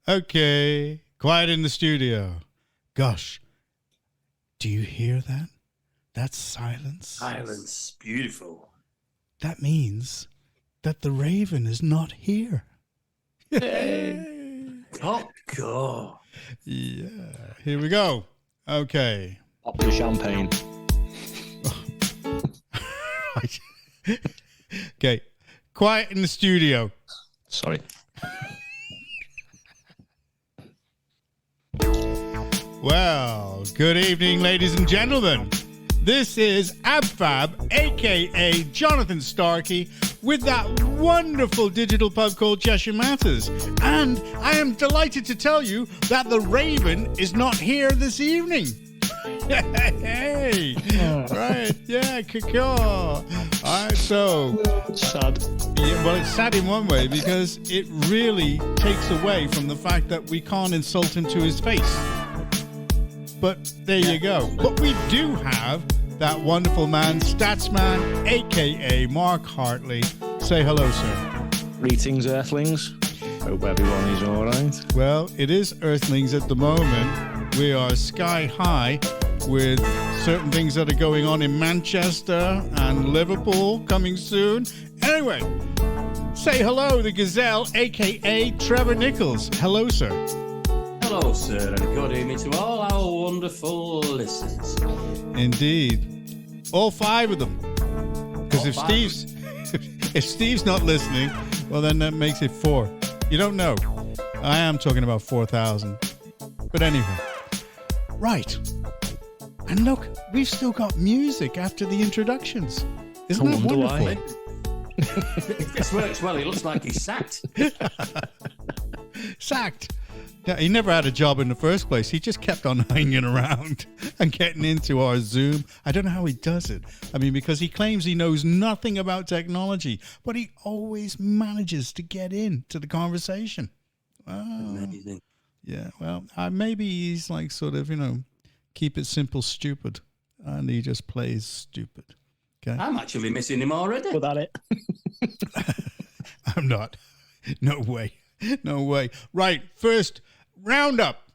Okay, quiet in the studio. Gosh, do you hear that? That's silence. Silence, beautiful. That means that the Raven is not here. Hey. Top go. Yeah, here we go. Okay. Pop the champagne. Okay, quiet in the studio. Sorry. Well, good evening, ladies and gentlemen. This is Ab Fab, a.k.a. Jonathan Starkey, with that wonderful digital pub called Cheshire Matters. And I am delighted to tell you that the Raven is not here this evening. Hey, right, yeah, C-Caw. All right, so sad. Yeah, well, it's sad in one way because it really takes away from the fact that we can't insult him to his face. But there you go. But we do have that wonderful man, Statsman, a.k.a. Mark Hartley. Say hello, sir. Greetings, Earthlings. Hope everyone is all right. Well, it is Earthlings at the moment. We are sky high with certain things that are going on in Manchester and Liverpool coming soon. Anyway, say hello to Gazelle, a.k.a. Trevor Nicholls. Hello, sir. Hello, sir, and good evening to all our wonderful listeners. Indeed. All five of them. Because if Steve's not listening, well, then that makes it 4. You don't know. I am talking about 4,000. But anyway. Right. And look, we've still got music after the introductions. Isn't that wonderful? If this works well, he looks like he's sacked. Sacked. Yeah, he never had a job in the first place. He just kept on hanging around and getting into our Zoom. I don't know how he does it. I mean, because he claims he knows nothing about technology, but he always manages to get into the conversation. Amazing. Yeah, well, maybe he's like sort of, keep it simple, stupid. And he just plays stupid. Okay. I'm actually missing him already. Without it. I'm not. No way. No way. Right, first roundup.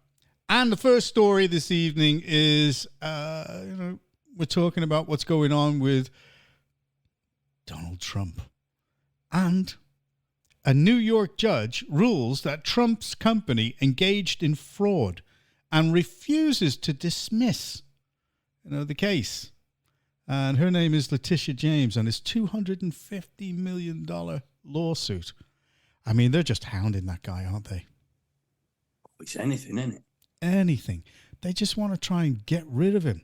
And the first story this evening is, we're talking about what's going on with Donald Trump. And a New York judge rules that Trump's company engaged in fraud and refuses to dismiss, the case. And her name is Letitia James, and it's $250 million lawsuit. I mean, they're just hounding that guy, aren't they? It's anything, isn't it? Anything. They just want to try and get rid of him.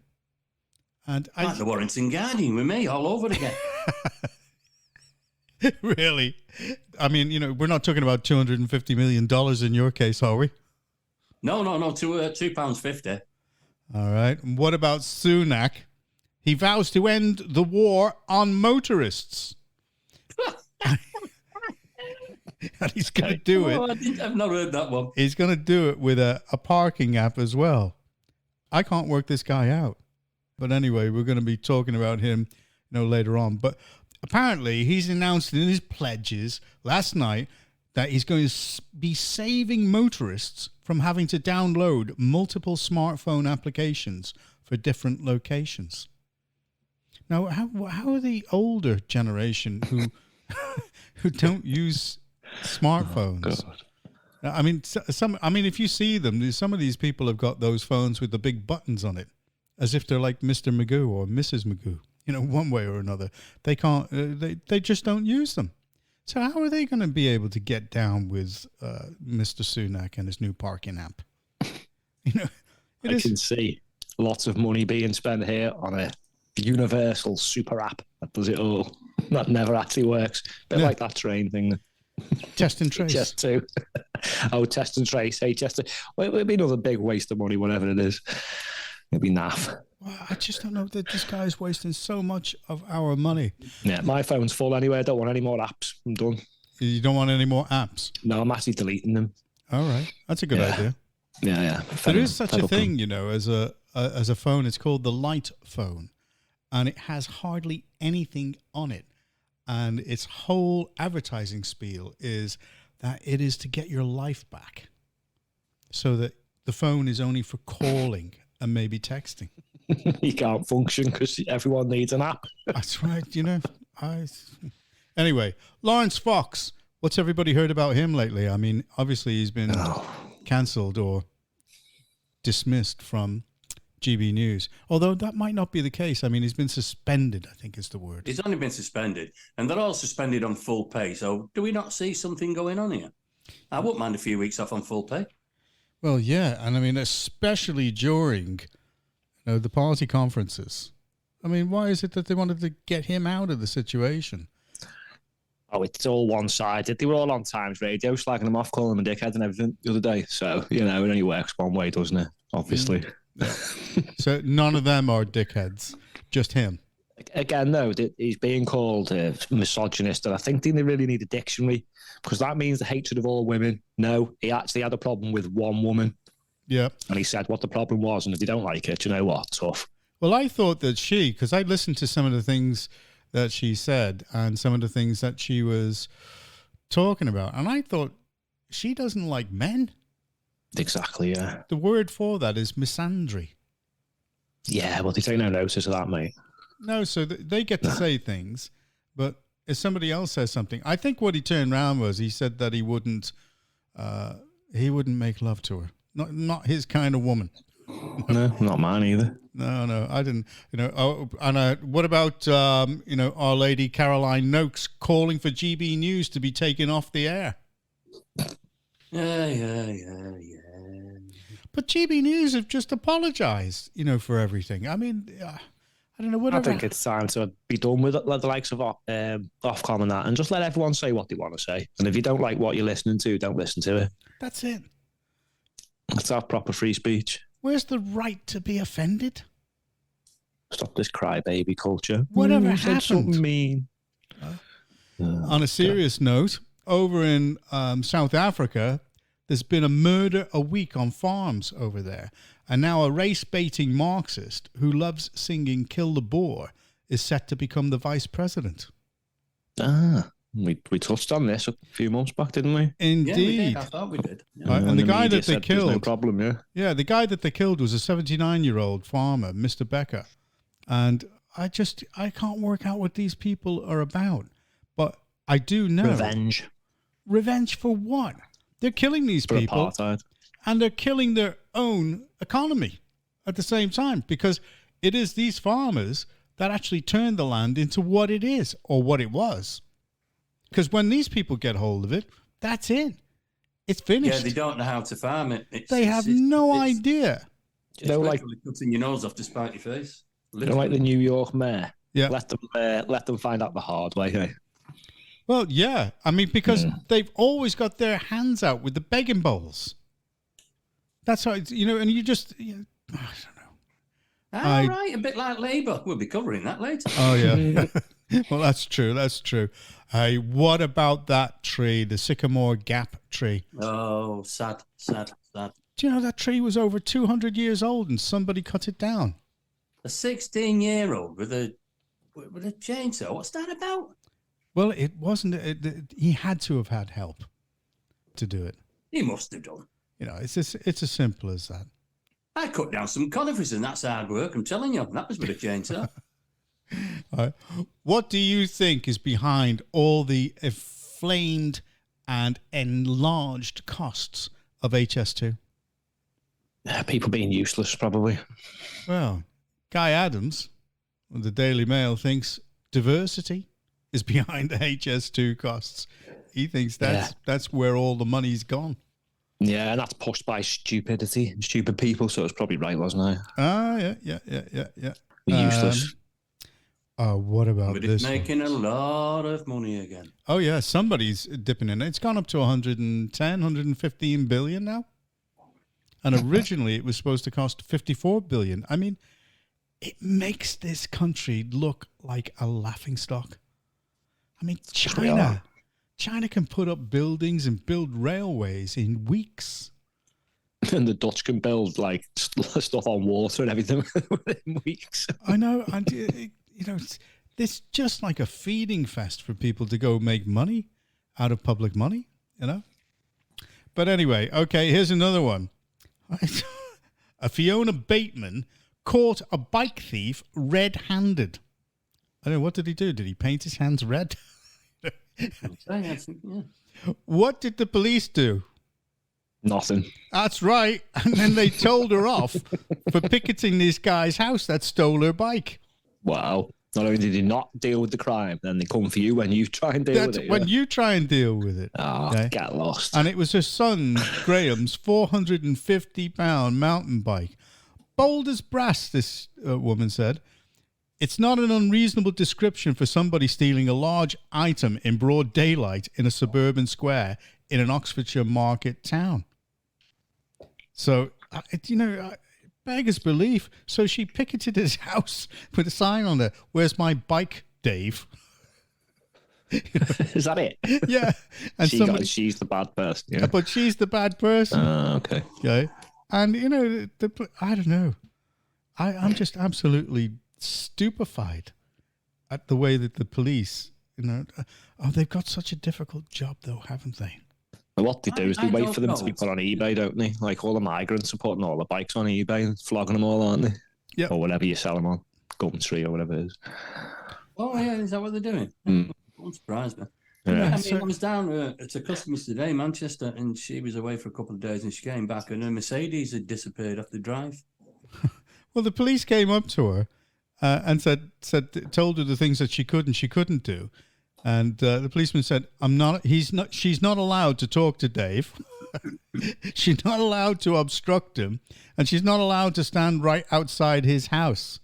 And like the Warrington Guardian with me all over again. Really? I mean, we're not talking about $250 million in your case, are we? No, £2.50. All right. And what about Sunak? He vows to end the war on motorists. And he's going to do it. I've not heard that one. He's going to do it with a parking app as well. I can't work this guy out. But anyway, we're going to be talking about him, later on. But apparently, he's announced in his pledges last night that he's going to be saving motorists from having to download multiple smartphone applications for different locations. Now, how are the older generation who don't use smartphones? Oh, I mean, if you see them, some of these people have got those phones with the big buttons on it, as if they're like Mr. Magoo or Mrs. Magoo. One way or another, they can't. They just don't use them. So how are they going to be able to get down with Mr. Sunak and his new parking app? I can see lots of money being spent here on a universal super app that does it all. That never actually works. Bit like that train thing. Test and trace. HS2. Test and trace. HS2. Well, it'll be another big waste of money, whatever it is. It'll be naff. Well, I just don't know that this guy's wasting so much of our money. Yeah, my phone's full anyway. I don't want any more apps. I'm done. You don't want any more apps? No, I'm actually deleting them. All right. That's a good idea. Yeah. There is such a thing, as a phone. It's called the light phone. And it has hardly anything on it. And its whole advertising spiel is that it is to get your life back. so that the phone is only for calling and maybe texting. You can't function because everyone needs an app. That's right. Anyway, Lawrence Fox. What's everybody heard about him lately? I mean, obviously he's been cancelled or dismissed from GB News. Although that might not be the case. I mean, he's been suspended, I think is the word. He's only been suspended, and they're all suspended on full pay. So do we not see something going on here? I wouldn't mind a few weeks off on full pay. Well, yeah. And I mean, especially during the party conferences. I mean, why is it that they wanted to get him out of the situation? Oh, it's all one-sided. They were all on Times Radio, slagging him off, calling him a dickhead and everything the other day. So, it only works one way, doesn't it? Obviously. Yeah. So none of them are dickheads, just him. Again, though, he's being called a misogynist, and I think they really need a dictionary, because that means the hatred of all women. No, he actually had a problem with one woman. Yeah. And he said what the problem was, and if you don't like it, you know what? Tough. Well, I thought that because I listened to some of the things that she said and some of the things that she was talking about, and I thought she doesn't like men. Exactly, yeah. The word for that is misandry. Yeah, well, they take no notice of that, mate. No, so they get to say things, but if somebody else says something, I think what he turned around was he said that he wouldn't make love to her. Not his kind of woman. No, not mine either. No, I didn't. What about Our Lady Caroline Noakes calling for GB News to be taken off the air? Yeah. But GB News have just apologised, for everything. I mean, I don't know. Whatever. I think it's time to be done with it, the likes of Ofcom and that, and just let everyone say what they want to say. And if you don't like what you're listening to, don't listen to it. That's it. Let's have proper free speech. Where's the right to be offended? Stop this crybaby culture. Whatever happened? Something mean. On a serious note, over in South Africa, there's been a murder a week on farms over there. And now a race-baiting Marxist who loves singing Kill the Boer is set to become the vice president. We touched on this a few months back, didn't we? Indeed. Yeah, we did. I thought we did. Yeah. Right, and the guy that they killed... No problem, yeah. Yeah, the guy that they killed was a 79-year-old farmer, Mr. Becker. And I can't work out what these people are about. But I do know... Revenge. Revenge for what? They're killing these people. Apartheid. And they're killing their own economy at the same time, because it is these farmers that actually turned the land into what it is or what it was. Because when these people get hold of it, that's it. It's finished. Yeah, they don't know how to farm it. They have no idea. It's like cutting your nose off to spite your face. Literally. Like the New York mayor. Yeah. Let them find out the hard way. Hey? Well, yeah. I mean, because they've always got their hands out with the begging bowls. That's how it's, and you just, I don't know. Right, a bit like Labour. We'll be covering that later. Oh, yeah. Well, that's true. That's true. What about that tree, the Sycamore Gap tree? Oh, sad. Do you know that tree was over 200 years old and somebody cut it down? A 16-year-old with a chainsaw. What's that about? Well, it wasn't. He had to have had help to do it. He must have done. It's as simple as that. I cut down some conifers and that's hard work. I'm telling you, that was with a chainsaw. All right. What do you think is behind all the inflamed and enlarged costs of HS2? People being useless, probably. Well, Guy Adams of the Daily Mail thinks diversity is behind the HS2 costs. He thinks that's where all the money's gone. Yeah, and that's pushed by stupidity and stupid people, so it's probably right, wasn't it? Yeah. Useless. What about but this? It's making a lot of money again. Oh, yeah, somebody's dipping in. It's gone up to 110, 115 billion now. And originally it was supposed to cost 54 billion. I mean, it makes this country look like a laughingstock. I mean, China can put up buildings and build railways in weeks. And the Dutch can build like stuff on water and everything within weeks. I know. And, it's just like a feeding fest for people to go make money out of public money, But anyway, okay, here's another one. A Fiona Bateman caught a bike thief red-handed. I don't know, what did he do? Did he paint his hands red? What did the police do? Nothing. That's right. And then they told her off for picketing this guy's house that stole her bike. Wow. Not only did he not deal with the crime, then they come for you when you try and deal with it. When you try and deal with it. Oh, okay? Get lost. And it was her son, Graham's 450-pound mountain bike. Bold as brass, this woman said. It's not an unreasonable description for somebody stealing a large item in broad daylight in a suburban square in an Oxfordshire market town. So, beggars belief. So she picketed his house with a sign on there, "Where's my bike, Dave?" Is that it? Yeah. And she's the bad person. Yeah. But she's the bad person. Okay. Okay. And, I don't know. I'm just absolutely stupefied at the way that the police, they've got such a difficult job, though, haven't they? What they do is they wait for them to be put on eBay, don't they? Like all the migrants are putting all the bikes on eBay and flogging them all, aren't they? Yeah. Or whatever you sell them on, Gumtree or whatever it is. Oh, yeah, is that what they're doing? Don't surprise me. Yeah. I was down at a customer's today, Manchester, and she was away for a couple of days, and she came back, and her Mercedes had disappeared off the drive. Well, the police came up to her and told her the things that she could and she couldn't do. And the policeman said, she's not allowed to talk to Dave. She's not allowed to obstruct him. And she's not allowed to stand right outside his house.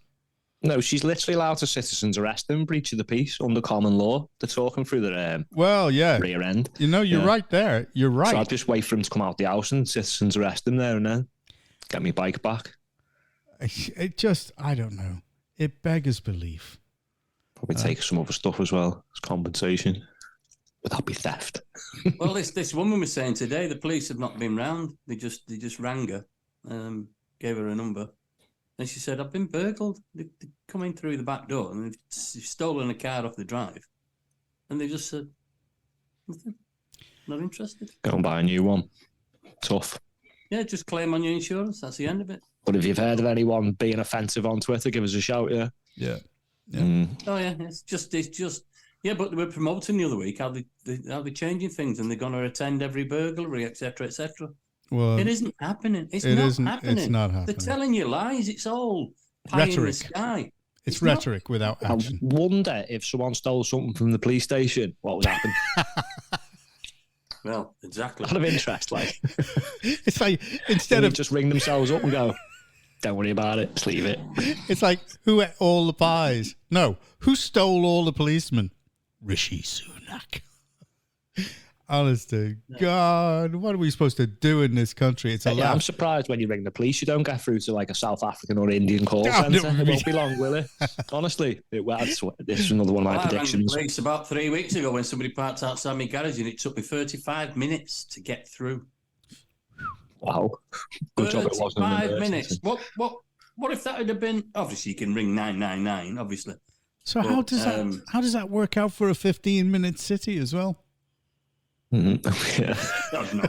No, she's literally allowed to citizens arrest them, breach of the peace, under common law. They're talking through their rear end. You're right there. You're right. So I'll just wait for him to come out the house and citizens arrest him there and then. Get me bike back. I don't know. It beggars belief. Probably take some other stuff as well as compensation. Would that be theft? Well, this woman was saying today the police have not been round. They just rang her, gave her a number, and she said, "I've been burgled. They're coming through the back door and they've stolen a car off the drive." And they just said, "Nothing. Not interested. Go and buy a new one. Tough. Yeah, just claim on your insurance. That's the end of it." But if you've heard of anyone being offensive on Twitter, give us a shout. Yeah. Yeah. Oh yeah, it's just yeah. But they were promoting the other week how they're changing things and they're going to attend every burglary, etc., etc. Well, it isn't happening. It's not happening. It's not happening. They're telling you lies. It's all pie rhetoric. in the sky. It's rhetoric without action. I wonder if someone stole something from the police station, what would happen? Well, exactly. Out of interest, like it's like instead of just ring themselves up and go, "Don't worry about it, just leave it." It's like, who ate all the pies? No, who stole all the policemen? Rishi Sunak. Honest to God, what are we supposed to do in this country? It's I'm surprised when you ring the police, you don't get through to like a South African or Indian call centre. It won't be long, will it? Honestly, this is another one of my predictions. I rang the police about 3 weeks ago when somebody parked outside my garage and it took me 35 minutes to get through. Wow. Good job it wasn't 5 minutes. What if that had been... Obviously, you can ring 999, obviously. So how does that work out for a 15-minute city as well? Yeah.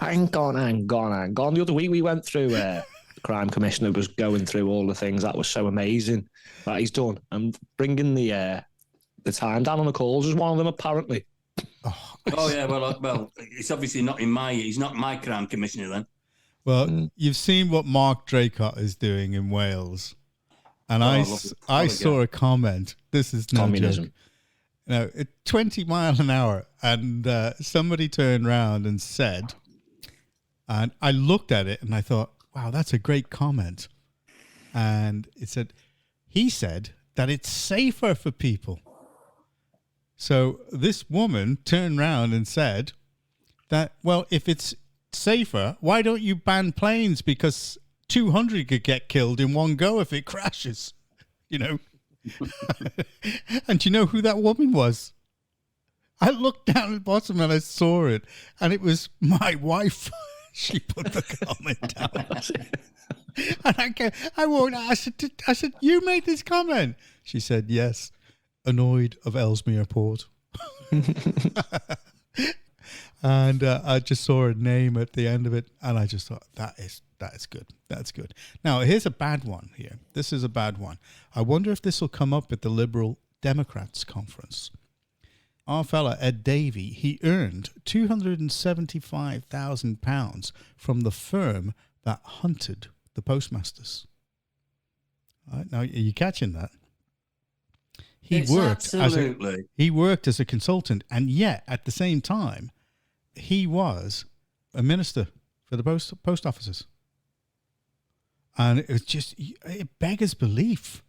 Hang on. The other week we went through... the crime commissioner was going through all the things that was so amazing that he's done. And bringing the time down on the calls is one of them, apparently. Oh yeah, well, it's obviously not he's not my crime commissioner then. Well, you've seen what Mark Draycott is doing in Wales. And I saw a comment. This is no communism. Joke. At 20 miles an hour. And somebody turned around and said, and I looked at it and I thought, wow, that's a great comment. And he said that it's safer for people. So this woman turned around and said that, well, if it's safer, why don't you ban planes? Because 200 could get killed in one go if it crashes, And do you know who that woman was? I looked down at the bottom and I saw it, and it was my wife. She put the comment down. And I walked out. I said, you made this comment? She said, yes. Annoyed of Ellesmere Port. And I just saw a name at the end of it, and I just thought, that is good. That's good. Now, here's a bad one here. This is a bad one. I wonder if this will come up at the Liberal Democrats conference. Our fella, Ed Davey, he earned £275,000 from the firm that hunted the postmasters. All right, now, are you catching that? He worked as a consultant, and yet at the same time, he was a minister for the post offices. And it was just, it beggars belief.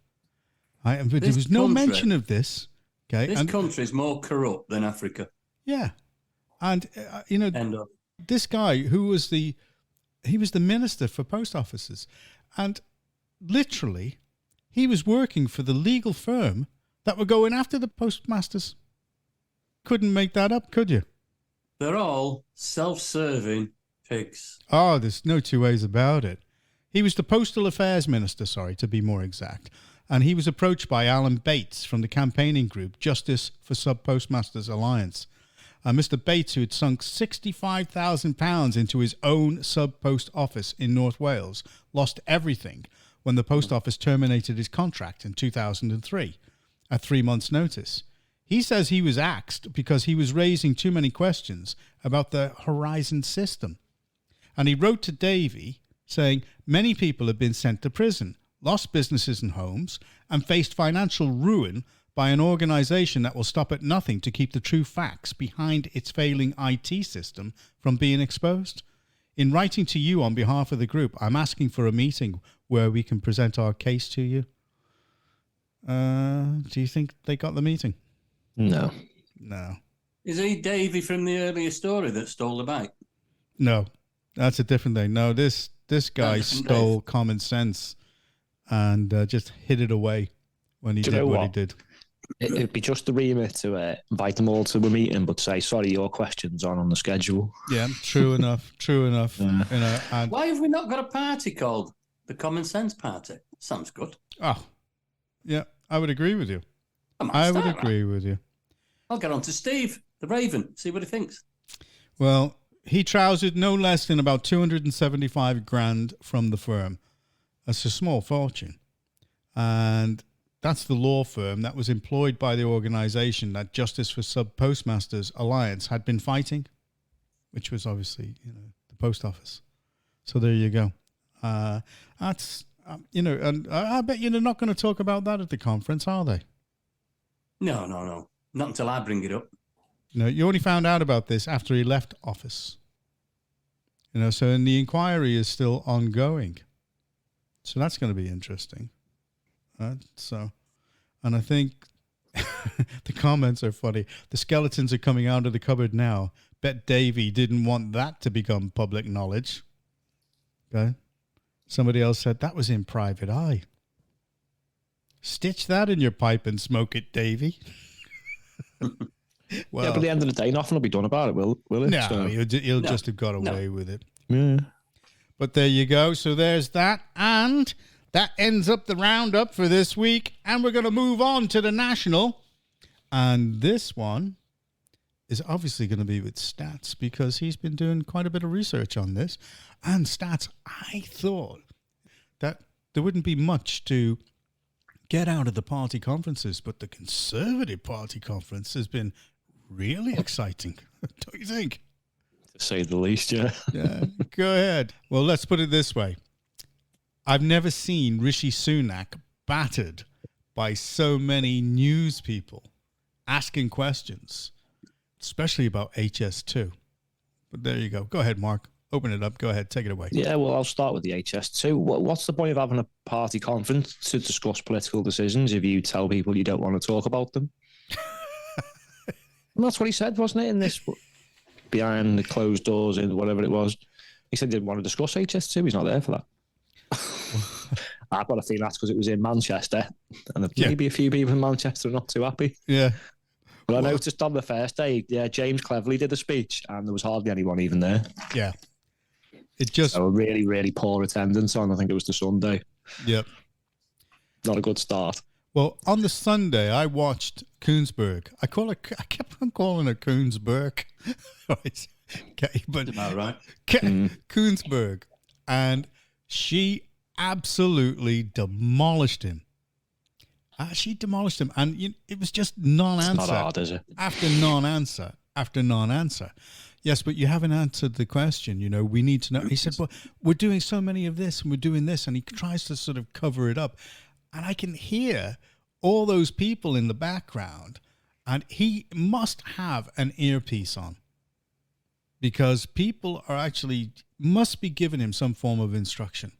There was no mention of this. Okay, this country is more corrupt than Africa. Yeah. And, this guy he was the minister for post offices. And literally, he was working for the legal firm that were going after the postmasters. Couldn't make that up, could you? They're all self-serving pigs. Oh, there's no two ways about it. He was the Postal Affairs Minister, to be more exact. And he was approached by Alan Bates from the campaigning group Justice for Sub-Postmasters Alliance. Mr. Bates, who had sunk £65,000 into his own sub-post office in North Wales, lost everything when the post office terminated his contract in 2003 at 3 months' notice. He says he was axed because he was raising too many questions about the Horizon system. And he wrote to Davey saying many people have been sent to prison, lost businesses and homes, and faced financial ruin by an organisation that will stop at nothing to keep the true facts behind its failing IT system from being exposed. In writing to you on behalf of the group, I'm asking for a meeting where we can present our case to you. Do you think they got the meeting? No. Is he Davey from the earlier story that stole the bike? No, that's a different thing. No, this guy stole common sense and just hid it away when he did what he did. It'd be just the remit to invite them all to a meeting, but say, sorry, your questions aren't on the schedule. Yeah, true enough. And why have we not got a party called the Common Sense Party? Sounds good. Oh, yeah, I would agree with you. With you. I'll get on to Steve, the Raven, see what he thinks. Well, he trousered no less than about 275 grand from the firm. That's a small fortune. And that's the law firm that was employed by the organisation that Justice for Sub-Postmasters Alliance had been fighting, which was obviously, the post office. So there you go. That's, and I bet you're not going to talk about that at the conference, are they? No. Not until I bring it up. No, you only found out about this after he left office. And the inquiry is still ongoing. So that's going to be interesting. And I think the comments are funny. The skeletons are coming out of the cupboard now. Bet Davey didn't want that to become public knowledge. Okay. Somebody else said that was in private eye. Stitch that in your pipe and smoke it, Davey. Well, but at the end of the day, nothing will be done about it, will it? No, he'll just have got away with it. Yeah. But there you go. So there's that. And that ends up the roundup for this week. And we're going to move on to the national. And this one is obviously going to be with Stats because he's been doing quite a bit of research on this. And Stats, I thought that there wouldn't be much to get out of the party conferences, but the Conservative Party conference has been really exciting, don't you think? To say the least, yeah. Yeah, go ahead. Well, let's put it this way. I've never seen Rishi Sunak battered by so many news people asking questions, especially about HS2. But there you go. Go ahead, Mark. Open it up. Go ahead. Take it away. Yeah, well, I'll start with the HS2. What's the point of having a party conference to discuss political decisions if you tell people you don't want to talk about them? And that's what he said, wasn't it? In this, behind the closed doors and whatever it was. He said he didn't want to discuss HS2. He's not there for that. I've got a feeling that's because it was in Manchester. And maybe a few people in Manchester are not too happy. Yeah. But I noticed on the first day, James Cleverly did a speech and there was hardly anyone even there. Yeah. It just... So a really, really poor attendance on, I think it was the Sunday. Yep. Not a good start. Well, on the Sunday, I watched Koonsberg. I kept on calling it Koonsberg. Right. Okay, but That's about right. Koonsberg, and she absolutely demolished him. She demolished him, and it was just non-answer. It's not hard, is it? After non-answer, after non-answer. Yes, but you haven't answered the question. We need to know. He said, well, we're doing so many of this, and we're doing this, and he tries to sort of cover it up. And I can hear all those people in the background, and he must have an earpiece on, because people are actually must be giving him some form of instruction.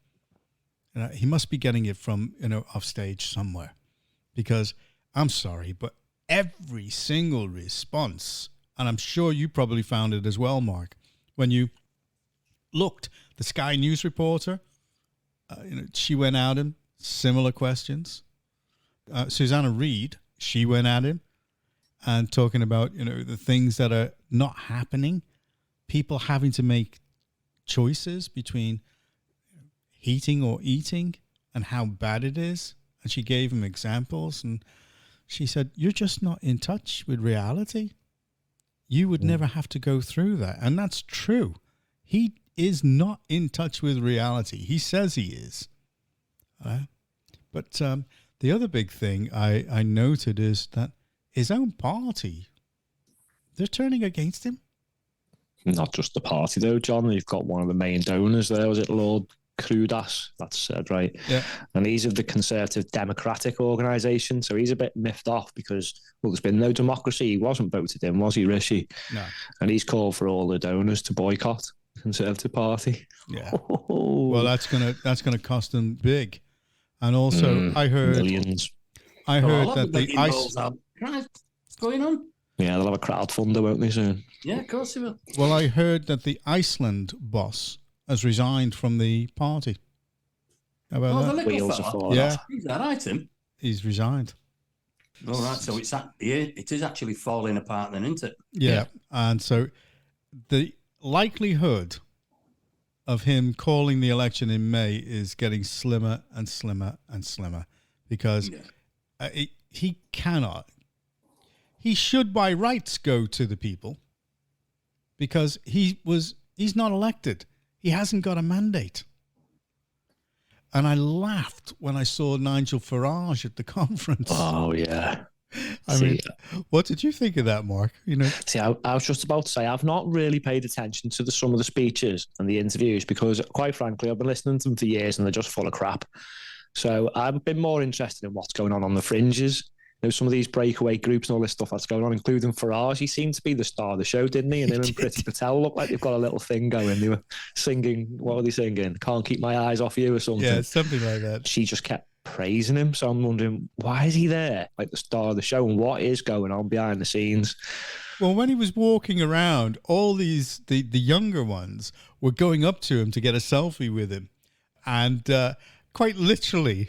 He must be getting it from off stage somewhere, because I'm sorry, but every single response, and I'm sure you probably found it as well, Mark, when you looked, the Sky News reporter, she went at him, similar questions. Susanna Reid, she went at him and talking about, the things that are not happening, people having to make choices between heating or eating and how bad it is. And she gave him examples, and she said, you're just not in touch with reality. You would never have to go through that. And that's true. He is not in touch with reality. He says he is. But the other big thing I noted is that his own party, they're turning against him. Not just the party, though, John. You've got one of the main donors there. Was it Lord Crudas? That's said, right? Yeah. And he's of the Conservative Democratic Organisation, so he's a bit miffed off because, well, there's been no democracy. He wasn't voted in, was he, Rishi? No. And he's called for all the donors to boycott the Conservative Party. Yeah. Well, that's gonna cost them big. And also, I heard millions. I heard that the What's going on? Yeah, they'll have a crowdfunder, won't they, soon? Yeah, of course they will. Well, I heard that the Iceland boss has resigned from the party. How about the that? little Wheels are fella. falling Yeah. off. Is that right, Tim? He's resigned. All right, so it is actually falling apart then, isn't it? Yeah. And so the likelihood of him calling the election in May is getting slimmer and slimmer and slimmer, because he cannot. He should by rights go to the people, because he's not elected. He hasn't got a mandate. And I laughed when I saw Nigel Farage at the conference. Oh, yeah. I mean, what did you think of that, Mark? See, I was just about to say, I've not really paid attention to some of the speeches and the interviews because, quite frankly, I've been listening to them for years and they're just full of crap. So I've been more interested in what's going on the fringes. Some of these breakaway groups and all this stuff that's going on, including Farage. He seemed to be the star of the show, didn't he? And him and Priti Patel looked like they've got a little thing going. They were singing, what were they singing? Can't Keep My Eyes Off You or something. Yeah, something like that. She just kept praising him. So I'm wondering, why is he there? Like the star of the show, and what is going on behind the scenes? Well, when he was walking around, all these, the younger ones were going up to him to get a selfie with him. And quite literally,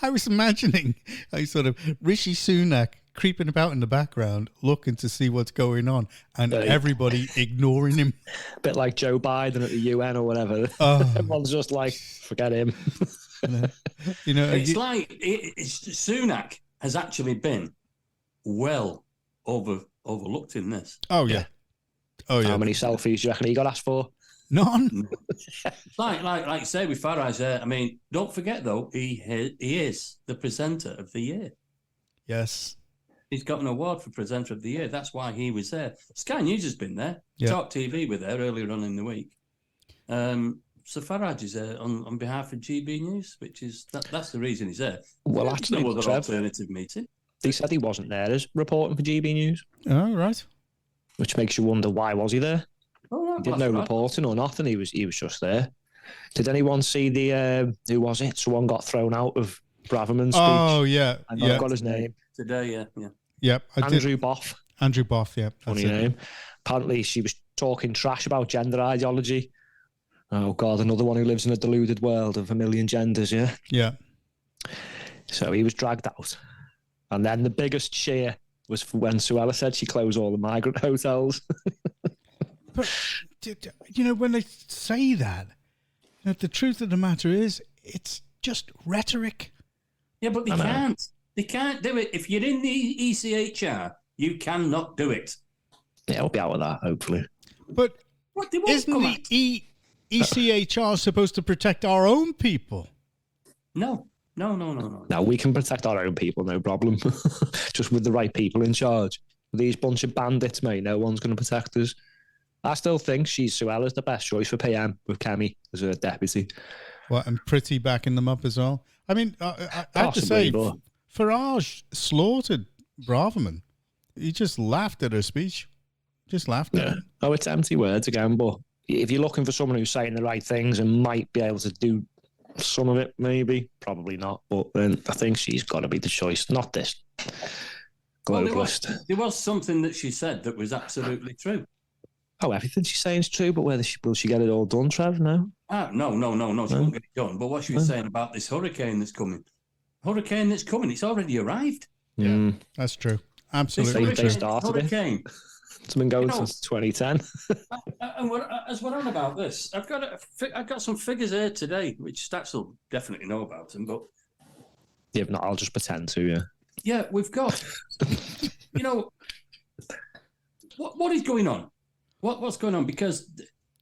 I was imagining a sort of Rishi Sunak creeping about in the background, looking to see what's going on, and everybody ignoring him. A bit like Joe Biden at the UN or whatever. Oh. Everyone's just like, forget him. It's like Sunak has actually been well overlooked in this. Oh, yeah. Oh, yeah. How many selfies do you reckon he got asked for? None. like say with Farage, I mean, don't forget though, he is the presenter of the year. Yes. He's got an award for presenter of the year. That's why he was there. Sky News has been there. Yeah. Talk TV were there earlier on in the week. So Farage is there on behalf of GB News, which is that's the reason he's there. Well, actually, no other alternative meeting. He said he wasn't there as reporting for GB News. Oh, right. Which makes you wonder, why was he there? He did no reporting or nothing. He was just there. Did anyone see the who was it? Someone got thrown out of Braverman's speech. Oh yeah, I forgot his name today. Yeah. Yep. Andrew Boff. Andrew Boff. Yeah. Funny name. Apparently, she was talking trash about gender ideology. Oh God, another one who lives in a deluded world of a million genders. Yeah. Yeah. So he was dragged out, and then the biggest cheer was for when Suella said she closed all the migrant hotels. But, when they say that, the truth of the matter is, it's just rhetoric. Yeah, but they can't. They can't do it. If you're in the ECHR, you cannot do it. Yeah, we'll be out of that, hopefully. But What, they won't isn't come the ECHR supposed to protect our own people? No. Now we can protect our own people, no problem. Just with the right people in charge. These bunch of bandits, mate, no one's going to protect us. I still think Suella's the best choice for PM with Kemi as her deputy. What, and Pretty backing them up as well? I mean, I have to say, Farage slaughtered Braverman. He just laughed at her speech. Just laughed at it. Oh, it's empty words again, but if you're looking for someone who's saying the right things and might be able to do some of it, maybe, probably not. But I think she's got to be the choice, not this globalist. Well, there was something that she said that was absolutely true. Oh, everything she's saying is true, but will she get it all done, Trev? No? No. She won't get it done. But what she was saying about this hurricane that's coming. It's already arrived. Yeah, that's true. Absolutely they started hurricane. It's been going since 2010. And as we're on about this, I've got some figures here today, which Stats will definitely know about them. But if not, I'll just pretend to. Yeah. Yeah, we've got. What is going on? What's going on? Because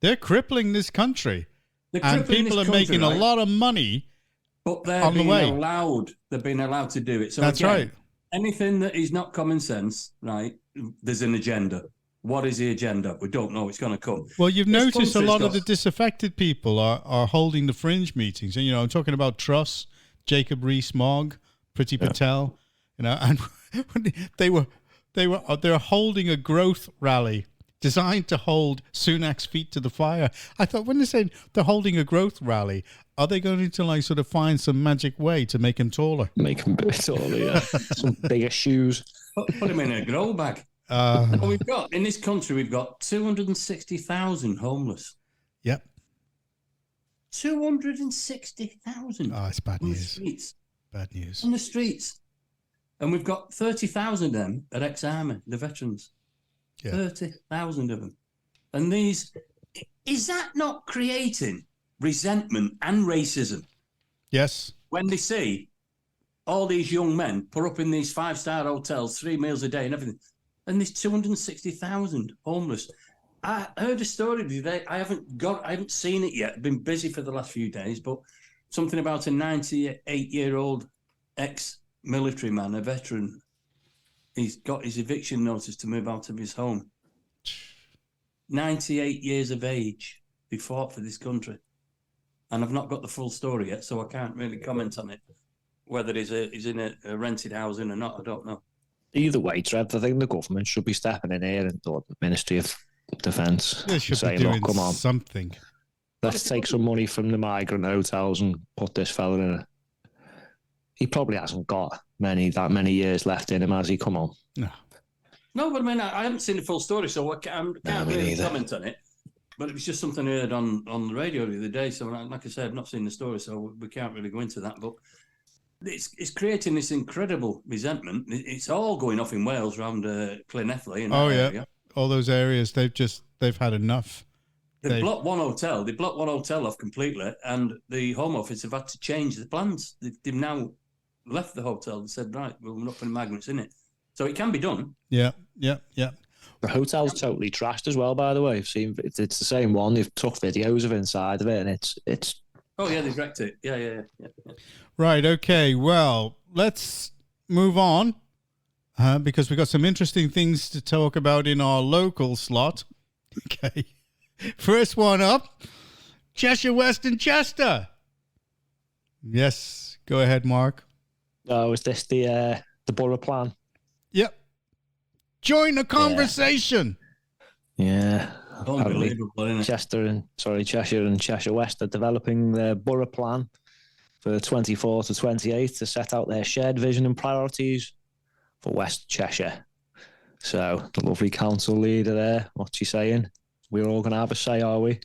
they're crippling this country, and people are making a lot of money. But they're being allowed to do it. So that's right. Anything that is not common sense, right? There's an agenda. What is the agenda? We don't know. It's going to come. Well, you've noticed a lot of the disaffected people are holding the fringe meetings. And, I'm talking about Truss, Jacob Rees-Mogg, Priti Patel, and they're holding a growth rally designed to hold Sunak's feet to the fire. I thought when they said they're holding a growth rally, are they going to sort of find some magic way to make him taller? Make him a bit taller, yeah. Some bigger shoes. Put him in a grow bag. In this country, we've got 260,000 homeless. Yep. 260,000. Oh, it's bad news. Streets. Bad news. On the streets. And we've got 30,000 of them at ex-army, the veterans. Yeah. 30,000 of them. And is that not creating resentment and racism? Yes. When they see all these young men put up in these 5-star hotels, 3 meals a day and everything, and there's 260,000 homeless. I heard a story today. I haven't seen it yet. I've been busy for the last few days, but something about a 98-year-old ex-military man, a veteran. He's got his eviction notice to move out of his home. 98 years of age. He fought for this country. And I've not got the full story yet, so I can't really comment on it. Whether he's in a rented housing or not, I don't know. Either way, Trev, I think the government should be stepping in here and the Ministry of Defence. They should be doing come on, something. Let's take some money from the migrant hotels and put this fella in a... He probably hasn't got that many years left in him, has he? Come on. No, but I mean, I haven't seen the full story, so I can't really comment on it. But it was just something I heard on the radio the other day. So, like I said, I've not seen the story, so we can't really go into that. But it's creating this incredible resentment. It's all going off in Wales around Llanelli. And area. All those areas. They've had enough. They've blocked one hotel. They blocked one hotel off completely, and the Home Office have had to change the plans. They've now left the hotel and said, right, we're not putting migrants in it. So it can be done. Yeah. The hotel's totally trashed as well, by the way. I've seen it's the same one. They've took videos of inside of it, and it's. Oh yeah, they've wrecked it. Yeah. Right. Okay. Well, let's move on because we've got some interesting things to talk about in our local slot. Okay. First one up, Cheshire, West and Chester. Yes. Go ahead, Mark. Oh, is this the borough plan? Yep. Join the conversation. Yeah. Unbelievable, isn't it? Cheshire and Cheshire West are developing their borough plan for 24 to 28 to set out their shared vision and priorities for West Cheshire. So the lovely council leader there, what's she saying? We're all going to have a say, are we?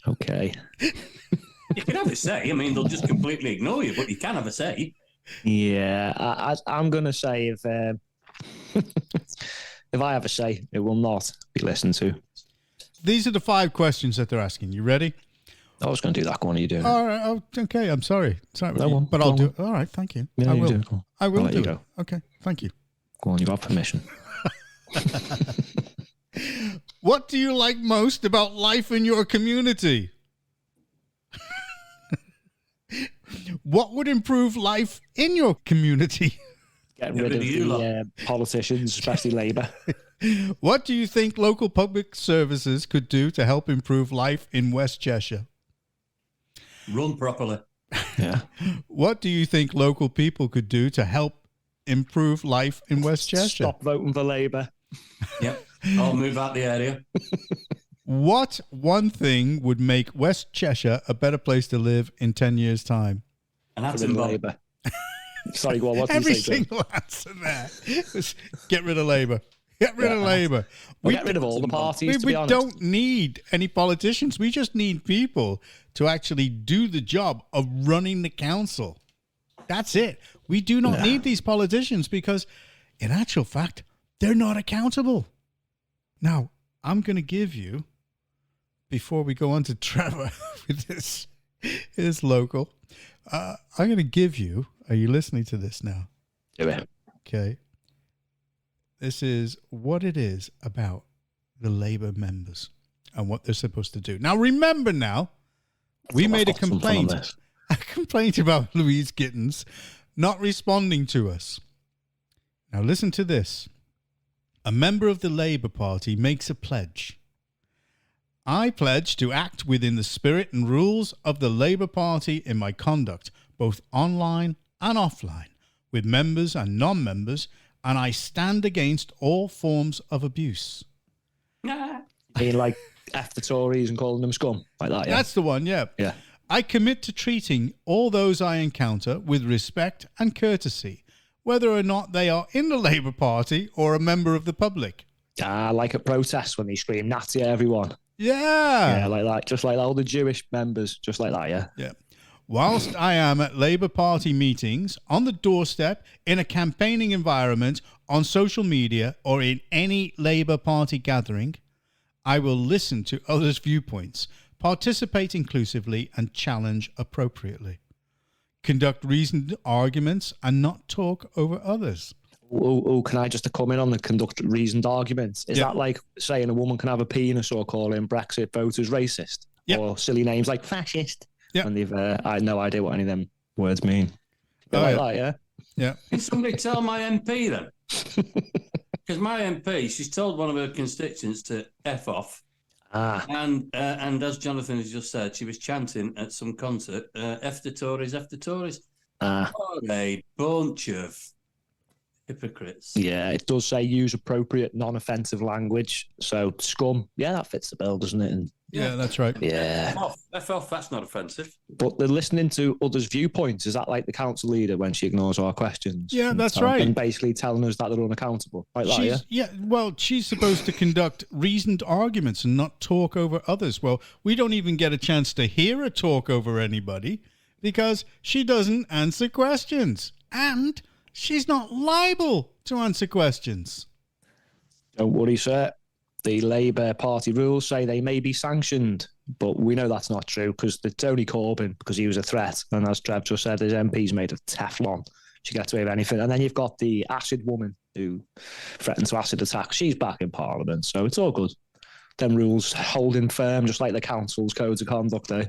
Okay. You can have a say. I mean, they'll just completely ignore you, but you can have a say. Yeah, I'm going to say if I have a say, it will not be listened to. These are the 5 questions that they're asking. You ready? I was going to do that. Go on, are you doing? All right. Oh, okay. I'm sorry. But I'll do it. All right. Thank you. Yeah, I will. Do. I will do you it. Go. Okay. Thank you. Go on. You have permission. What do you like most about life in your community? What would improve life in your community? Getting rid of the politicians, especially Labour. What do you think local public services could do to help improve life in West Cheshire? Run properly. Yeah. What do you think local people could do to help improve life in West Cheshire? Stop voting for Labour. Yep. I'll move out the area. What one thing would make West Cheshire a better place to live in 10 years' time? And that's in Labour. Sorry, go on. What did Every you say? single answer there. Get rid of Labour. Get rid of Labour. We get rid of all the parties, to we be honest. don't need any politicians. We just need people to actually do the job of running the council. That's it. We do not need these politicians because, in actual fact, they're not accountable. Now, I'm going to give you, before we go on to Trevor with this local, I'm going to give you, are you listening to this now? Do it. Okay. This is what it is about the Labour members and what they're supposed to do. Now, remember now, we made a complaint about Louise Gittins not responding to us. Now, listen to this. A member of the Labour Party makes a pledge. I pledge to act within the spirit and rules of the Labour Party in my conduct, both online and offline, with members and non-members, and I stand against all forms of abuse. Being like F the Tories and calling them scum, like that, yeah? That's the one, yeah. Yeah. I commit to treating all those I encounter with respect and courtesy, whether or not they are in the Labour Party or a member of the public. Like at protests when they scream Nazi at everyone. Yeah. Yeah, like that. Just like all the Jewish members, just like that, yeah? Yeah. Whilst I am at Labour Party meetings, on the doorstep, in a campaigning environment, on social media, or in any Labour Party gathering, I will listen to others' viewpoints, participate inclusively, and challenge appropriately. Conduct reasoned arguments and not talk over others. Oh, can I just come in on the conduct reasoned arguments? Is that like saying a woman can have a penis or calling Brexit voters racist? Yep. Or silly names like fascist? Yeah. And they've, I had no idea what any of them words mean. Like that, yeah? Yeah. Can somebody tell my MP then? Because my MP, she's told one of her constituents to F off. And as Jonathan has just said, she was chanting at some concert, F the Tories, F the Tories. What a bunch of hypocrites. Yeah, it does say use appropriate non-offensive language. So scum, yeah, that fits the bill, doesn't it? And yeah, that's right. Yeah. F off, that's not offensive. But they're listening to others' viewpoints. Is that like the council leader when she ignores our questions? Yeah, that's right. And basically telling us that they're unaccountable. Like that, yeah? Well, she's supposed to conduct reasoned arguments and not talk over others. Well, we don't even get a chance to hear her talk over anybody because she doesn't answer questions. And she's not liable to answer questions. Don't worry, sir. The Labour Party rules say they may be sanctioned, but we know that's not true because it's only Corbyn because he was a threat. And as Trev just said, his MP's made of Teflon. She gets away with anything. And then you've got the acid woman who threatened to acid attack. She's back in Parliament, so it's all good. Them rules holding firm, just like the council's codes of conduct, eh?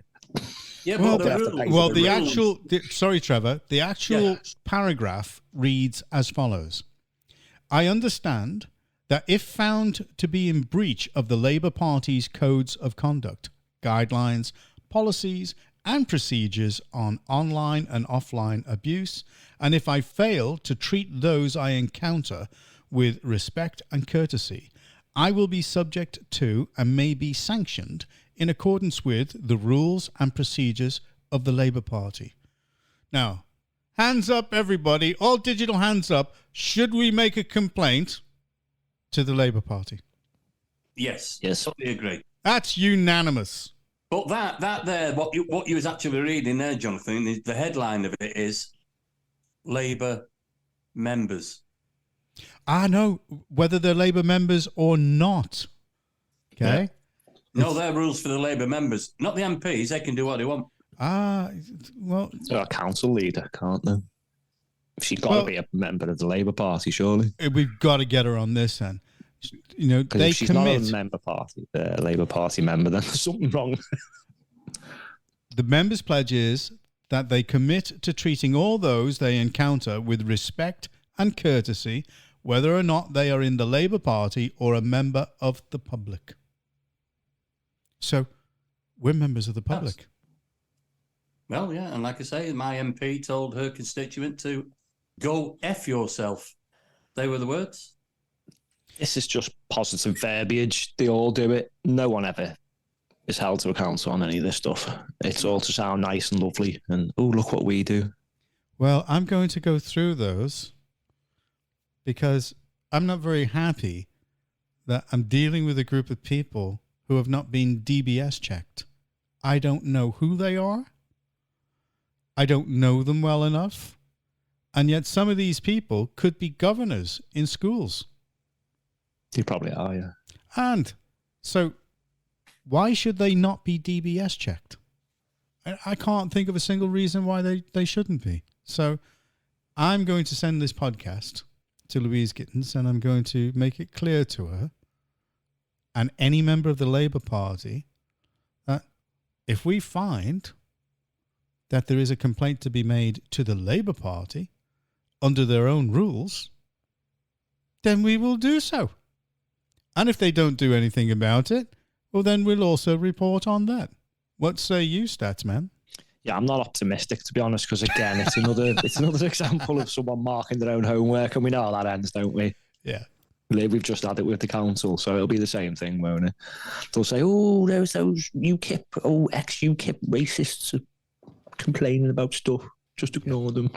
Yeah, well, but sorry, Trevor. The actual paragraph reads as follows. I understand that if found to be in breach of the Labour Party's codes of conduct, guidelines, policies, and procedures on online and offline abuse, and if I fail to treat those I encounter with respect and courtesy, I will be subject to and may be sanctioned in accordance with the rules and procedures of the Labour Party. Now, hands up, everybody, all digital hands up. Should we make a complaint to the Labour Party? Yes, totally agree. That's unanimous. But that there, what you was actually reading there, Jonathan, the headline of it is Labour members. I know whether they're Labour members or not. Okay. Yeah. No, they're rules for the Labour members, not the MPs. They can do what they want. Well, they're a council leader, can't they? She's got to be a member of the Labour Party, surely. We've got to get her on this then. You know, Because they if she's commit. not a Labour Party member, then there's something wrong. The members' pledge is that they commit to treating all those they encounter with respect and courtesy, whether or not they are in the Labour Party or a member of the public. So, we're members of the public. Well, yeah, and like I say, my MP told her constituent to go F yourself. They were the words. This is just positive verbiage. They all do it. No one ever is held to account on any of this stuff. It's all to sound nice and lovely and, oh, look what we do. Well, I'm going to go through those because I'm not very happy that I'm dealing with a group of people who have not been DBS checked. I don't know who they are. I don't know them well enough. And yet some of these people could be governors in schools. You probably are, yeah. And so why should they not be DBS checked? I can't think of a single reason why they shouldn't be. So I'm going to send this podcast to Louise Gittins and I'm going to make it clear to her and any member of the Labour Party that if we find that there is a complaint to be made to the Labour Party under their own rules, then we will do so. And if they don't do anything about it, well, then we'll also report on that. What say you, Statsman? Yeah, I'm not optimistic, to be honest, because, again, it's another example of someone marking their own homework, and we know how that ends, don't we? Yeah. We've just had it with the council, so it'll be the same thing, won't it? They'll say, oh, there's those UKIP, ex-UKIP racists complaining about stuff. Just ignore them.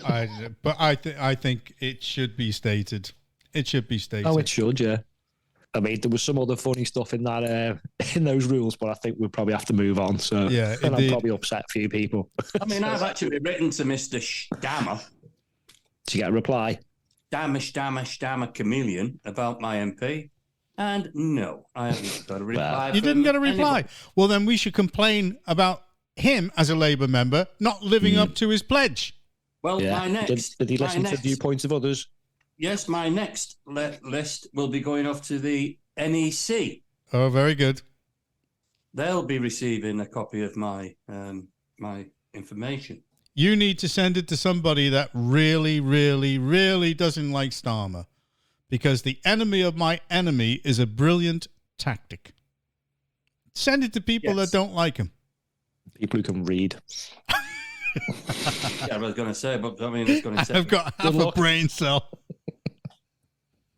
I think it should be stated. It should be stated. Oh, it should, yeah. I mean, there was some other funny stuff in that in those rules, but I think we'll probably have to move on. So, yeah, and I'll probably upset a few people. I mean, I've actually written to Mr. Stammer. Did you get a reply? Stammer chameleon about my MP. And no, I haven't got a reply. You didn't get a reply. Well, then we should complain about him as a Labour member not living up to his pledge. Well, yeah. my next... Did he listen to the viewpoints of others? Yes, my next list will be going off to the NEC. Oh, very good. They'll be receiving a copy of my my information. You need to send it to somebody that really, really, really doesn't like Starmer, because the enemy of my enemy is a brilliant tactic. Send it to people that don't like him. People who can read. Yeah, I was going to say, but I mean, it's going to say... I've got half a brain cell.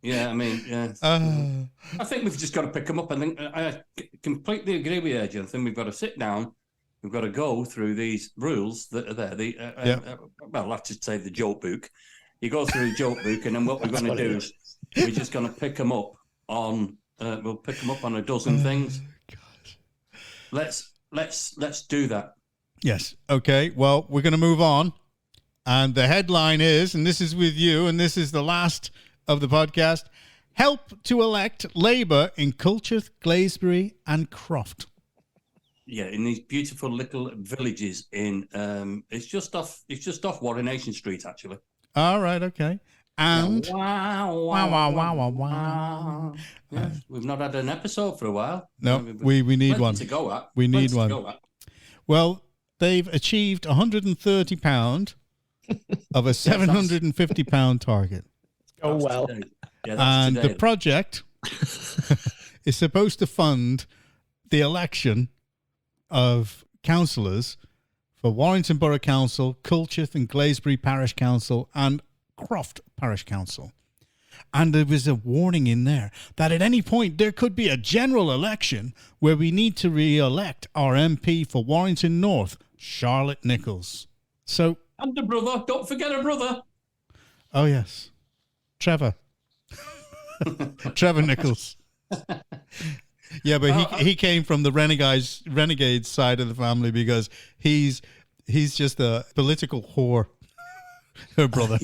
Yeah, I mean, yeah. I think we've just got to pick them up. I completely agree with you, Jonathan. We've got to sit down. We've got to go through these rules that are there. Well, let's just say the joke book. You go through the joke book, and then what we're going to do is we're just going to pick them up on. We'll pick them up on a dozen things. God. Let's do that. Yes. Okay. Well, we're going to move on, and the headline is, and this is with you, and this is the last of the podcast: help to elect Labour in Culcheth, Glaisbury, and Croft. Yeah, in these beautiful little villages in it's just off Warrenation Street, actually. All right, okay. And wow. Yes, we've not had an episode for a while. No, we need one. To go at. We need one. Well, they've achieved £130 of a £750 target. Oh, well. And the project is supposed to fund the election of councillors for Warrington Borough Council, Culcheth and Glaisbury Parish Council, and Croft Parish Council. And there was a warning in there that at any point there could be a general election where we need to re-elect our MP for Warrington North, Charlotte Nicholls. So, and the brother, don't forget her brother. Oh, yes. Trevor. Trevor Nicholls. Yeah, but he came from the renegade side of the family because he's just a political whore. Her brother.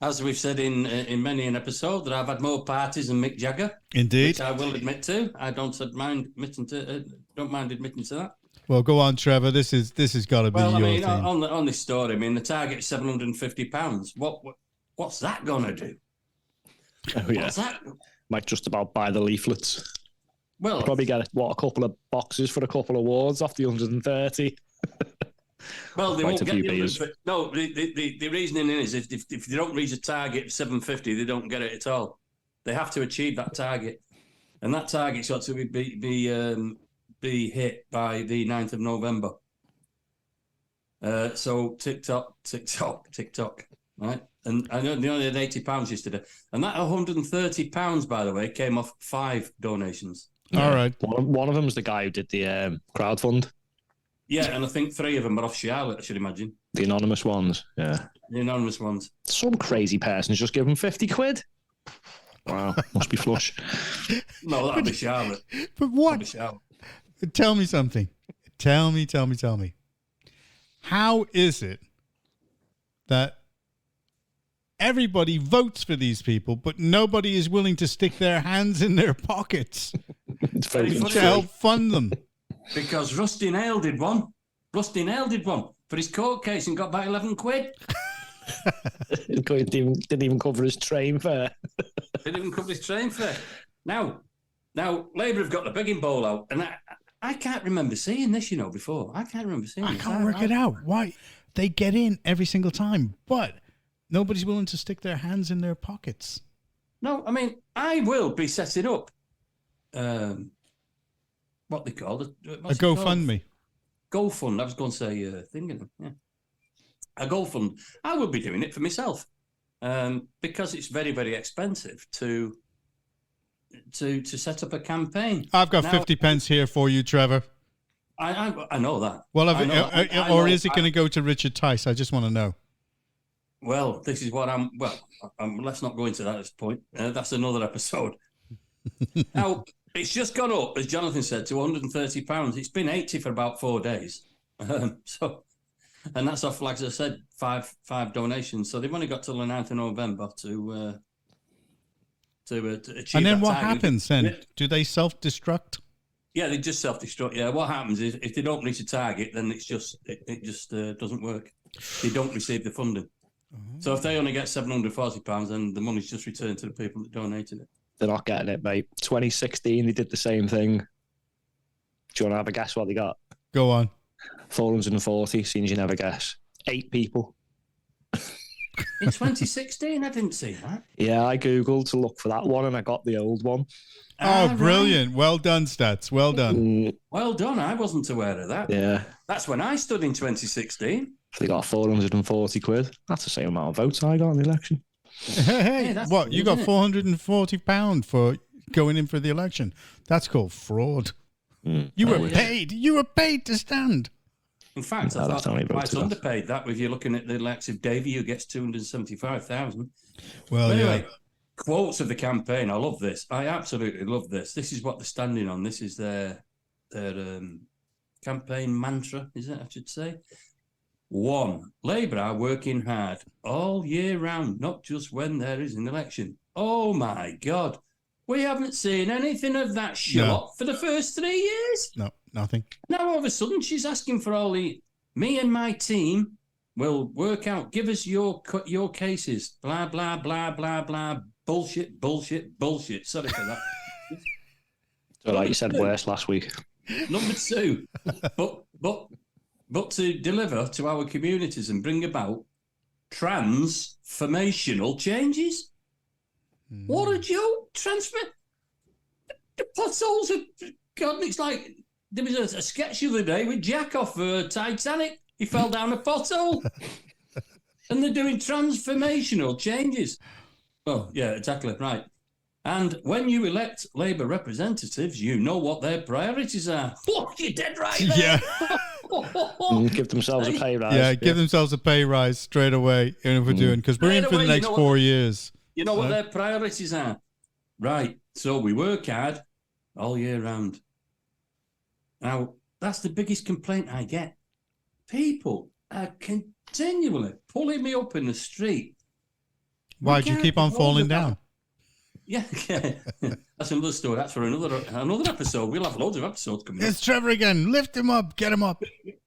As we've said in many an episode, that I've had more parties than Mick Jagger. Indeed, which I will admit to. I don't mind admitting to that. Well, go on, Trevor. This has got to be your thing. On this story, I mean, the target is £750. What's that gonna do? Oh, yeah. Might just about buy the leaflets. Well, probably get a couple of boxes for a couple of awards off the 130. Well, they won't get the no. The reasoning is if they don't reach a target of 750, they don't get it at all. They have to achieve that target, and that target's got to be hit by the 9th of November. So TikTok, right? And I know they only had £80 yesterday, and that £130, by the way, came off 5 donations. All right. One of them's the guy who did the crowdfund. Yeah, and I think 3 of them are off Charlotte, I should imagine. The anonymous ones, yeah. The anonymous ones. Some crazy person's just given 50 quid. Wow, must be flush. No, that'll be Charlotte. But what? Charlotte. Tell me something. Tell me. How is it that everybody votes for these people, but nobody is willing to stick their hands in their pockets to help fund them? Because Rusty Nail did one. For his court case and got back 11 quid. Didn't even cover his train fare. Didn't even cover his train fare. Now, Labour have got the begging bowl out, and I can't remember seeing this, before. I can't remember seeing this. I can't work it out. Why? They get in every single time, but nobody's willing to stick their hands in their pockets. No, I mean, I will be setting up what they call it. A GoFundMe. GoFund. I was going to say thing. Yeah. A GoFund. I will be doing it for myself because it's very, very expensive to set up a campaign. I've got 50 pence here for you, Trevor. I know that. Well, is it going to go to Richard Tice? I just want to know. Well, this is what let's not go into that at this point. That's another episode. Now, it's just gone up, as Jonathan said, to £130. It's been 80 for about 4 days. And that's off, like I said, five donations. So they've only got till the 9th of November to achieve. And then what happens then? Do they self-destruct? Yeah, they just self-destruct. Yeah, what happens is if they don't reach a target, then it just doesn't work. They don't receive the funding. So if they only get £740, then the money's just returned to the people that donated it. They're not getting it, mate. 2016, they did the same thing. Do you want to have a guess what they got? Go on. 440, seeing as you never guess. 8 people. In 2016, I didn't see that. Yeah, I Googled to look for that one, and I got the old one. Oh, brilliant. Right. Well done, Stats. Well done. Well done. I wasn't aware of that. Yeah. That's when I stood in 2016. They got 440 quid. That's the same amount of votes I got in the election. Hey, what? You got £440 for going in for the election? That's called fraud. You were paid. You were paid to stand. In fact, I thought quite underpaid that if you're looking at the likes of Davey, who gets 275,000. Well, but anyway, quotes of the campaign. I love this. I absolutely love this. This is what they're standing on. This is their campaign mantra, is it? I should say. 1. Labour are working hard all year round, not just when there is an election. Oh my God. We haven't seen anything of that shot for the first 3 years. No, nothing. Now all of a sudden she's asking for all the... Me and my team will work out. Give us your cases. Blah, blah, blah, blah, blah. Bullshit. Sorry for that. So like you said worse last week. Number 2. But to deliver to our communities and bring about transformational changes. What a joke! The potholes of God. It's like there was a sketch the other day with Jack off Titanic. He fell down a pothole, and they're doing transformational changes. Oh yeah, exactly right. And when you elect Labour representatives, you know what their priorities are. Oh, you're dead right there. Yeah. Give themselves a pay rise. Yeah, give themselves a pay rise straight away. If we're doing, because we're in for the next 4 years. You know what their priorities are? Right. So we work hard all year round. Now, that's the biggest complaint I get. People are continually pulling me up in the street. Why do you keep on falling down? Yeah. That's another story. That's for another episode. We'll have loads of episodes coming up. It's Trevor again. Lift him up. Get him up.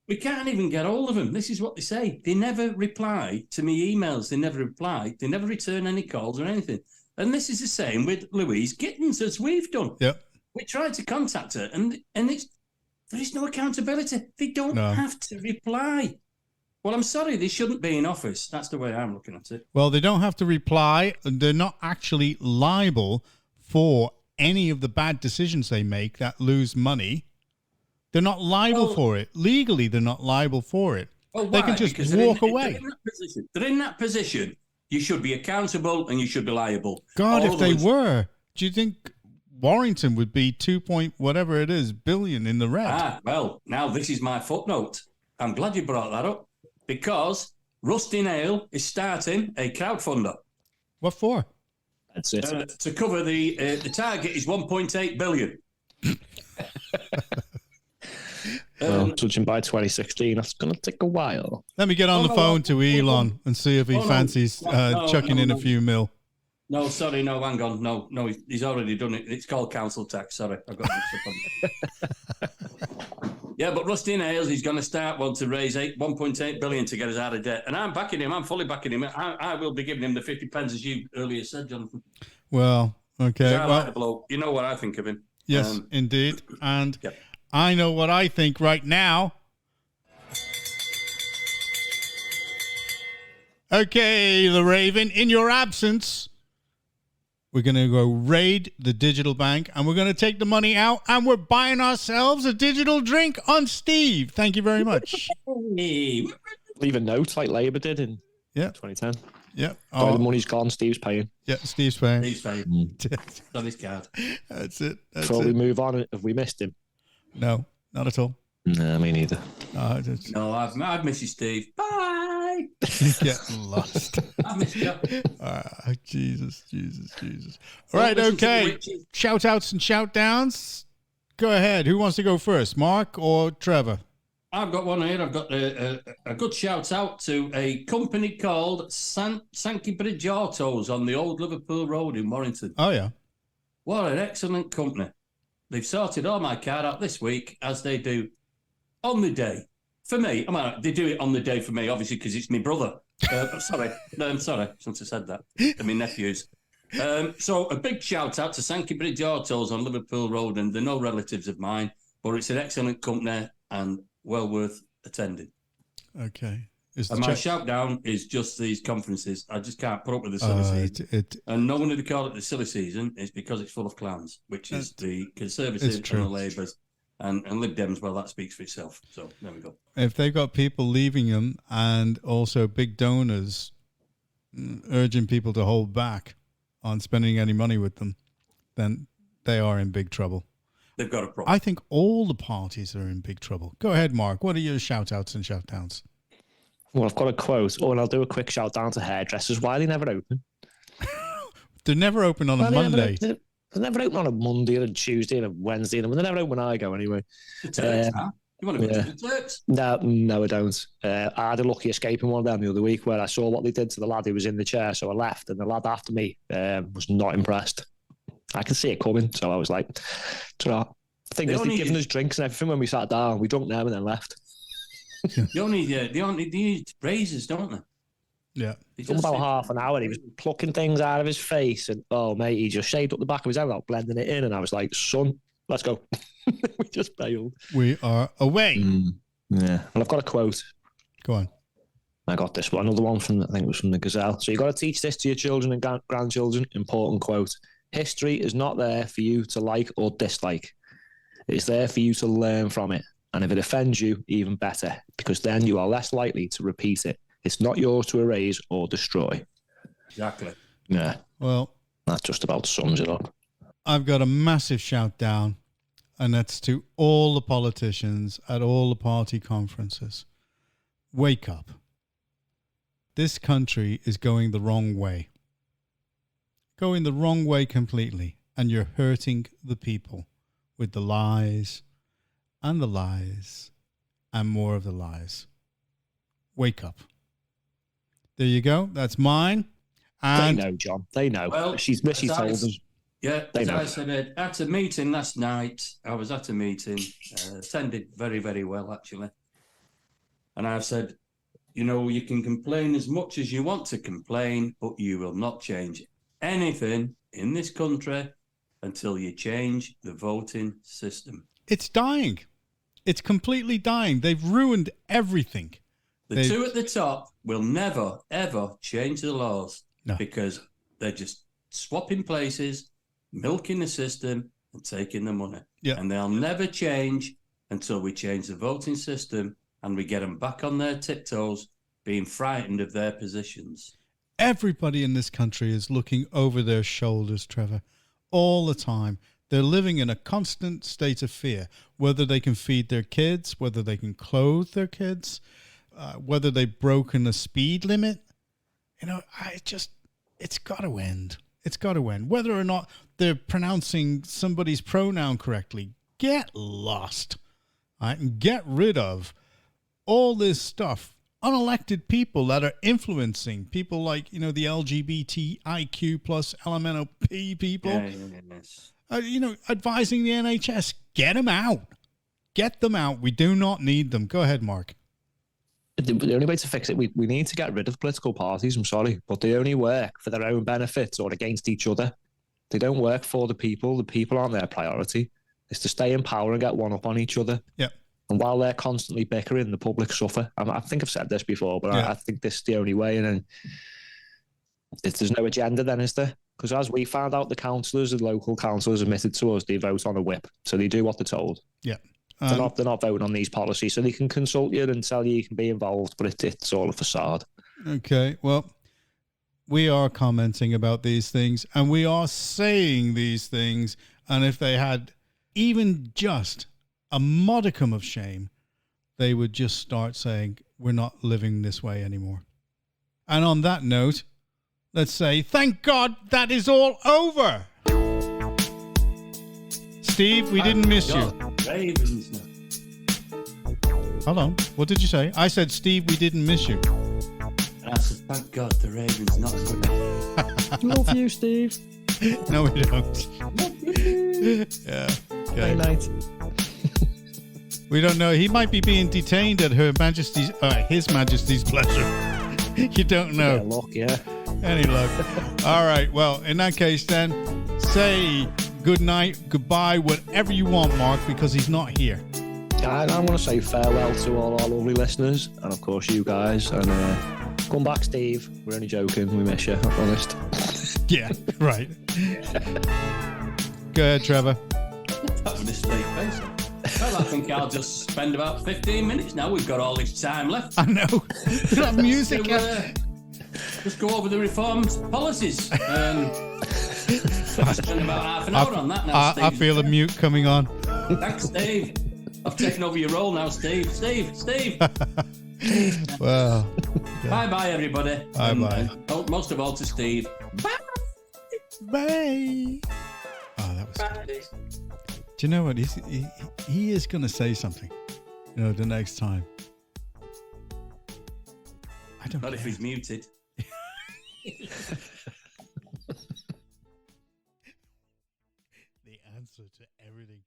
We can't even get hold of them. This is what they say. They never reply to me emails. They never reply. They never return any calls or anything. And this is the same with Louise Gittins, as we've done. Yep. We tried to contact her, and there is no accountability. They don't have to reply. Well, I'm sorry, they shouldn't be in office. That's the way I'm looking at it. Well, they don't have to reply. They're not actually liable for any of the bad decisions they make that lose money. They're not liable for it. Legally, they're not liable for it. Well, they can just walk away. They're in that position. You should be accountable and you should be liable. God, if they were, do you think Warrington would be 2 point whatever it is billion in the red? Well, now this is my footnote. I'm glad you brought that up because Rusty Nail is starting a crowdfunder. What for? That's it. To cover the target is 1.8 billion. Well, judging by 2016, that's going to take a while. Let me get on the phone to Elon and see if he fancies chucking in a few mil. No, sorry, no, hang on. No, he's already done it. It's called council tax. Sorry, I got mixed up on Yeah, but Rusty Nails, he's going to start one to raise 1.8 billion to get us out of debt. And I'm backing him. I'm fully backing him. I will be giving him the 50 pence, as you earlier said, Jonathan. Well, okay. You know what I think of him. Yes, indeed. And I know what I think right now. Okay, the Raven, in your absence, we're going to go raid the digital bank and we're going to take the money out and we're buying ourselves a digital drink on Steve. Thank you very much. Leave a note like Labour did in 2010. Yeah. The money's gone, Steve's paying. Yeah, Steve's paying. He's paying. On his card. That's it. Before we move on, have we missed him? No, not at all. No, me neither. No, I've missed you, Steve. Bye. You get lost. I've missed you. Jesus. All right, okay. Shout outs and shout downs. Go ahead. Who wants to go first, Mark or Trevor? I've got one here. I've got a good shout out to a company called Sankey Bridge Autos on the old Liverpool Road in Warrington. Oh, yeah. What an excellent company. They've sorted all my car out this week, as they do on the day. For me, they do it on the day for me, obviously, because it's my brother. I'm sorry, shouldn't have said that. They're my nephews. So a big shout out to Sankey Bridge Autos on Liverpool Road, and they're no relatives of mine, but it's an excellent company and well worth attending. Okay. And my shout down is just these conferences. I just can't put up with the silly season. And no wonder they call it the silly season is because it's full of clowns, which is the Conservatives and the Labours and Lib Dems. Well, that speaks for itself. So there we go. If they've got people leaving them and also big donors urging people to hold back on spending any money with them, then they are in big trouble. They've got a problem. I think all the parties are in big trouble. Go ahead, Mark. What are your shout outs and shout downs? Well, I've got a quote. And I'll do a quick shout down to hairdressers. Why are they never open? They're never open on a Monday. They're never open on a Monday or a Tuesday and a Wednesday. And they're never open when I go anyway. The Turks, huh? You want to go to the Turks? No, I don't. I had a lucky escape in one of them the other week where I saw what they did to the lad who was in the chair. So I left, and the lad after me was not impressed. I could see it coming. So I was like, the thing is, they've given us drinks and everything when we sat down. We drank them and then left. They need razors, don't they? Yeah. About half an hour, he was plucking things out of his face, and mate, he just shaved up the back of his head, blending it in, and I was like, son, let's go. We just bailed. We are away. Yeah. And I've got a quote. Go on. I got this one, another one from, I think it was from the Gazelle. So you got to teach this to your children and grandchildren. Important quote. History is not there for you to like or dislike. It's there for you to learn from it. And if it offends you, even better, because then you are less likely to repeat it. It's not yours to erase or destroy. Exactly. Yeah. Well, that just about sums it up. I've got a massive shout down, and that's to all the politicians at all the party conferences. Wake up. This country is going the wrong way. Going the wrong way completely, and you're hurting the people with the lies and the lies and more of the lies. Wake up. There you go. That's mine. And they know, John. They know. Well, Missy told us. Yeah, as I said, at a meeting last night, I was at a meeting, attended very, very well, actually. And I've said, you can complain as much as you want to complain, but you will not change it. anything in this country until you change the voting system. It's dying. It's completely dying. They've ruined everything. The two at the top will never, ever change the laws because they're just swapping places, milking the system, and taking the money. Yeah. And they'll never change until we change the voting system and we get them back on their tiptoes, being frightened of their positions. Everybody in this country is looking over their shoulders, Trevor, all the time. They're living in a constant state of fear, whether they can feed their kids, whether they can clothe their kids, whether they've broken a speed limit. You know, it's got to end. It's got to end. Whether or not they're pronouncing somebody's pronoun correctly, get lost, right? And get rid of all this stuff. Unelected people that are influencing people like, you know, the LGBTIQ plus LMNOP people. Yes. Advising the NHS. Get them out. Get them out. We do not need them. Go ahead, Mark. The only way to fix it, we need to get rid of political parties, I'm sorry, but they only work for their own benefits or against each other. They don't work for the people. The people aren't their priority. It's to stay in power and get one up on each other. Yeah. And while they're constantly bickering, the public suffer. I think I've said this before, but I think this is the only way. And then there's no agenda then, is there? Because as we found out, the local councillors admitted to us, they vote on a whip. So they do what they're told. Yeah. They're not voting on these policies. So they can consult you and tell you can be involved, but it's all a facade. Okay. Well, we are commenting about these things and we are saying these things. And if they had even just a modicum of shame, they would just start saying, we're not living this way anymore. And on that note, let's say, thank God that is all over. Steve, we didn't miss you. Ravens. Hold on. What did you say? I said, Steve, we didn't miss you. And I said, thank God the Ravens not good. Love you, Steve. No, we don't. Yeah. Okay. Good night. We don't know. He might be being detained at His Majesty's pleasure. You don't know. Yeah, luck, yeah. Any luck. All right. Well, in that case, then, say good night, goodbye, whatever you want, Mark, because he's not here. I want to say farewell to all our lovely listeners, and of course you guys. And come back, Steve. We're only joking. We miss you, I promised. Yeah, right. Go ahead, Trevor. That was a straight face. Well, I think I'll just spend about 15 minutes now. We've got all this time left. I know. That music. Just go over the reformed policies. Spend about half an hour on that now, Steve. I feel a mute coming on. Thanks, Steve. I've taken over your role now, Steve. Steve. Well. Yeah. Bye-bye, everybody. Bye-bye. Most of all to Steve. Bye. Bye. Oh, that was good. Do you know what? He is going to say something, the next time. I don't know. Not if he's muted. The answer to everything.